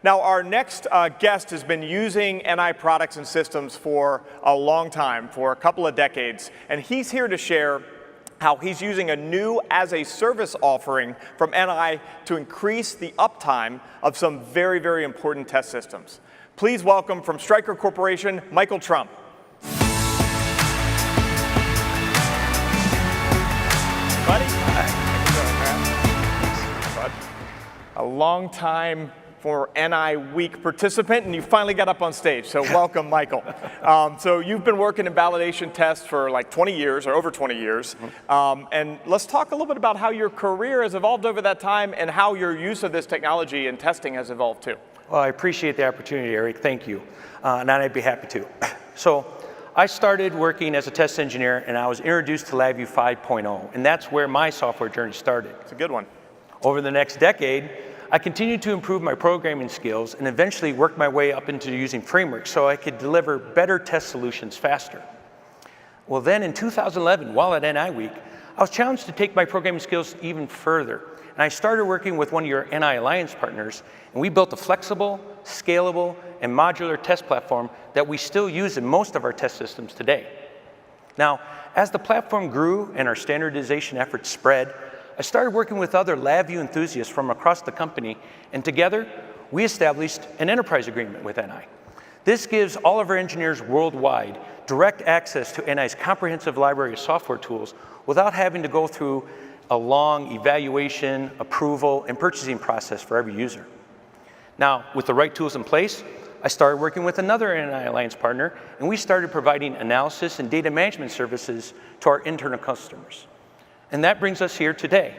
Now, our next guest has been using NI products and systems for a long time, for a couple of decades, and he's here to share how he's using a new as-a-service offering from NI to increase the uptime of some very, very important test systems. Please welcome from Stryker Corporation, Michael Trumm. Buddy? Hi. Bud. A long time for NI Week participant, and you finally got up on stage, so welcome, Michael. So you've been working in validation tests for like 20 years, or over 20 years, and let's talk a little bit about how your career has evolved over that time and how your use of this technology in testing has evolved too. Well, I appreciate the opportunity, Eric, thank you, and I'd be happy to. So I started working as a test engineer, and I was introduced to LabVIEW 5.0, and that's where my software journey started. It's a good one. Over the next decade, I continued to improve my programming skills and eventually worked my way up into using frameworks so I could deliver better test solutions faster. Well, then in 2011, while at NI Week, I was challenged to take my programming skills even further. And I started working with one of your NI Alliance partners, and we built a flexible, scalable, and modular test platform that we still use in most of our test systems today. Now, as the platform grew and our standardization efforts spread, I started working with other LabVIEW enthusiasts from across the company, and together, we established an enterprise agreement with NI. This gives all of our engineers worldwide direct access to NI's comprehensive library of software tools without having to go through a long evaluation, approval, and purchasing process for every user. Now, with the right tools in place, I started working with another NI Alliance partner, and we started providing analysis and data management services to our internal customers. And that brings us here today,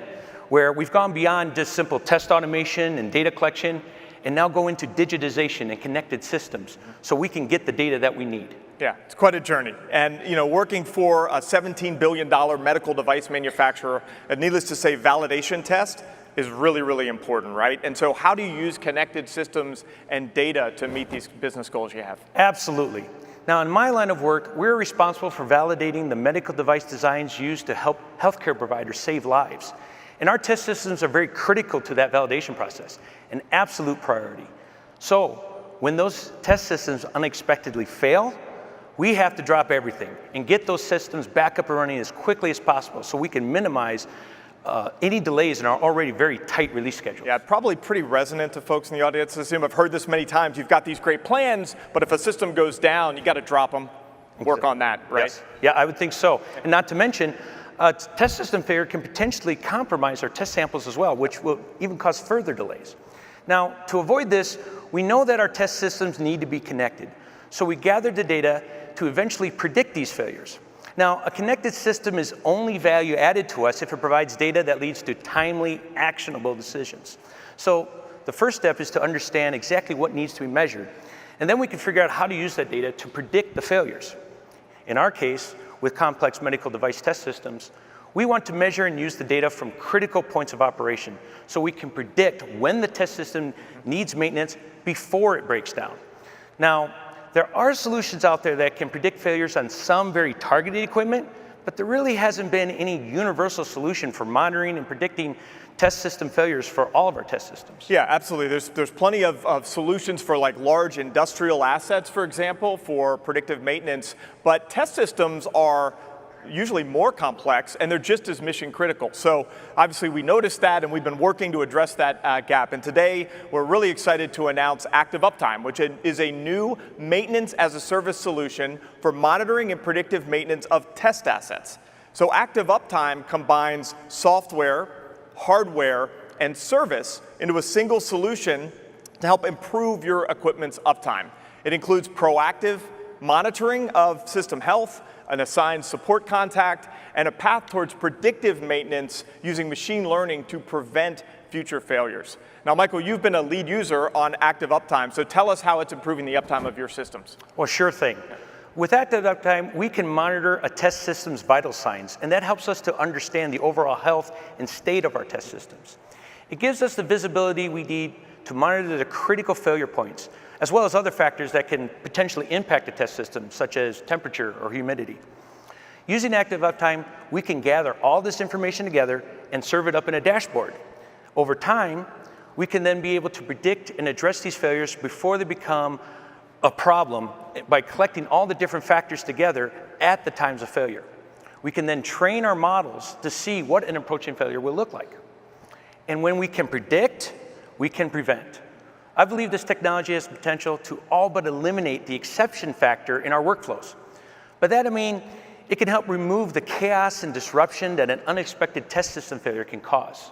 where we've gone beyond just simple test automation and data collection, and now go into digitization and connected systems, so we can get the data that we need. Yeah, it's quite a journey. And working for a $17 billion medical device manufacturer, and needless to say, validation test is really, really important, right? And so how do you use connected systems and data to meet these business goals you have? Absolutely. Now, in my line of work, we're responsible for validating the medical device designs used to help healthcare providers save lives. And our test systems are very critical to that validation process, an absolute priority. So, when those test systems unexpectedly fail, we have to drop everything and get those systems back up and running as quickly as possible so we can minimize any delays in our already very tight release schedule. Yeah, probably pretty resonant to folks in the audience. I assume I've heard this many times. You've got these great plans, but if a system goes down, you got to drop them, work on that, right? Yes. Yeah, I would think so. And not to mention, test system failure can potentially compromise our test samples as well, which will even cause further delays. Now, to avoid this, we know that our test systems need to be connected. So we gathered the data to eventually predict these failures. Now, a connected system is only value added to us if it provides data that leads to timely, actionable decisions. So the first step is to understand exactly what needs to be measured, and then we can figure out how to use that data to predict the failures. In our case, with complex medical device test systems, we want to measure and use the data from critical points of operation so we can predict when the test system needs maintenance before it breaks down. Now, there are solutions out there that can predict failures on some very targeted equipment, but there really hasn't been any universal solution for monitoring and predicting test system failures for all of our test systems. Yeah, absolutely. There's plenty of solutions for like large industrial assets, for example, for predictive maintenance, but test systems are usually more complex, and they're just as mission critical. So obviously we noticed that, and we've been working to address that gap. And today we're really excited to announce ActiveUptime, which is a new maintenance as a service solution for monitoring and predictive maintenance of test assets. So ActiveUptime combines software, hardware, and service into a single solution to help improve your equipment's uptime. It includes proactive monitoring of system health, an assigned support contact, and a path towards predictive maintenance using machine learning to prevent future failures. Now, Michael, you've been a lead user on ActiveUptime, so tell us how it's improving the uptime of your systems. Well, sure thing. With ActiveUptime, we can monitor a test system's vital signs, and that helps us to understand the overall health and state of our test systems. It gives us the visibility we need to monitor the critical failure points, as well as other factors that can potentially impact the test system, such as temperature or humidity. Using ActiveUptime, we can gather all this information together and serve it up in a dashboard. Over time, we can then be able to predict and address these failures before they become a problem by collecting all the different factors together at the times of failure. We can then train our models to see what an approaching failure will look like. And when we can predict, we can prevent. I believe this technology has the potential to all but eliminate the exception factor in our workflows. By that I mean, it can help remove the chaos and disruption that an unexpected test system failure can cause.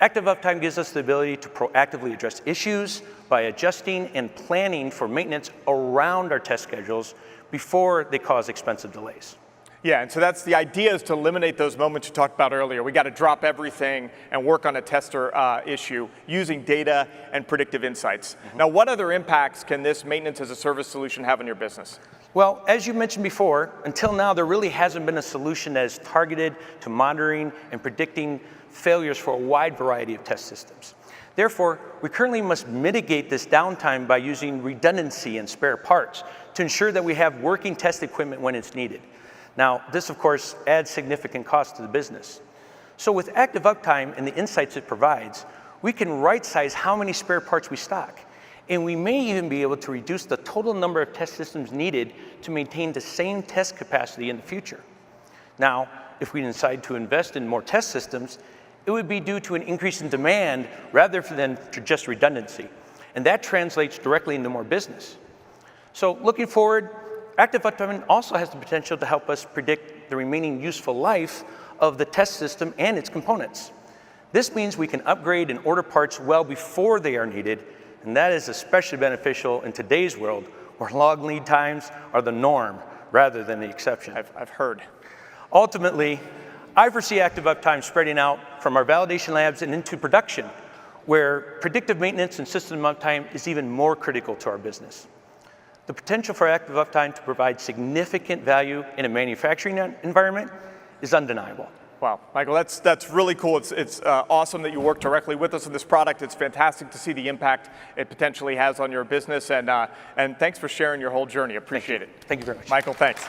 ActiveUptime gives us the ability to proactively address issues by adjusting and planning for maintenance around our test schedules before they cause expensive delays. Yeah, and so that's the idea, is to eliminate those moments you talked about earlier. We got to drop everything and work on a tester issue using data and predictive insights. Now, what other impacts can this maintenance as a service solution have on your business? Well, as you mentioned before, until now there really hasn't been a solution that is targeted to monitoring and predicting failures for a wide variety of test systems. Therefore, we currently must mitigate this downtime by using redundancy and spare parts to ensure that we have working test equipment when it's needed. Now, this of course adds significant cost to the business. So with ActiveUptime and the insights it provides, we can right-size how many spare parts we stock. And we may even be able to reduce the total number of test systems needed to maintain the same test capacity in the future. Now, if we decide to invest in more test systems, it would be due to an increase in demand rather than to just redundancy. And that translates directly into more business. So looking forward, ActiveUptime also has the potential to help us predict the remaining useful life of the test system and its components. This means we can upgrade and order parts well before they are needed, and that is especially beneficial in today's world where long lead times are the norm rather than the exception. I've heard. Ultimately, I foresee ActiveUptime spreading out from our validation labs and into production, where predictive maintenance and system uptime is even more critical to our business. The potential for ActiveUptime to provide significant value in a manufacturing environment is undeniable. Wow, Michael, that's really cool. It's awesome that you work directly with us on this product. It's fantastic to see the impact it potentially has on your business, and thanks for sharing your whole journey. Appreciate it. Thank you very much. Michael, thanks.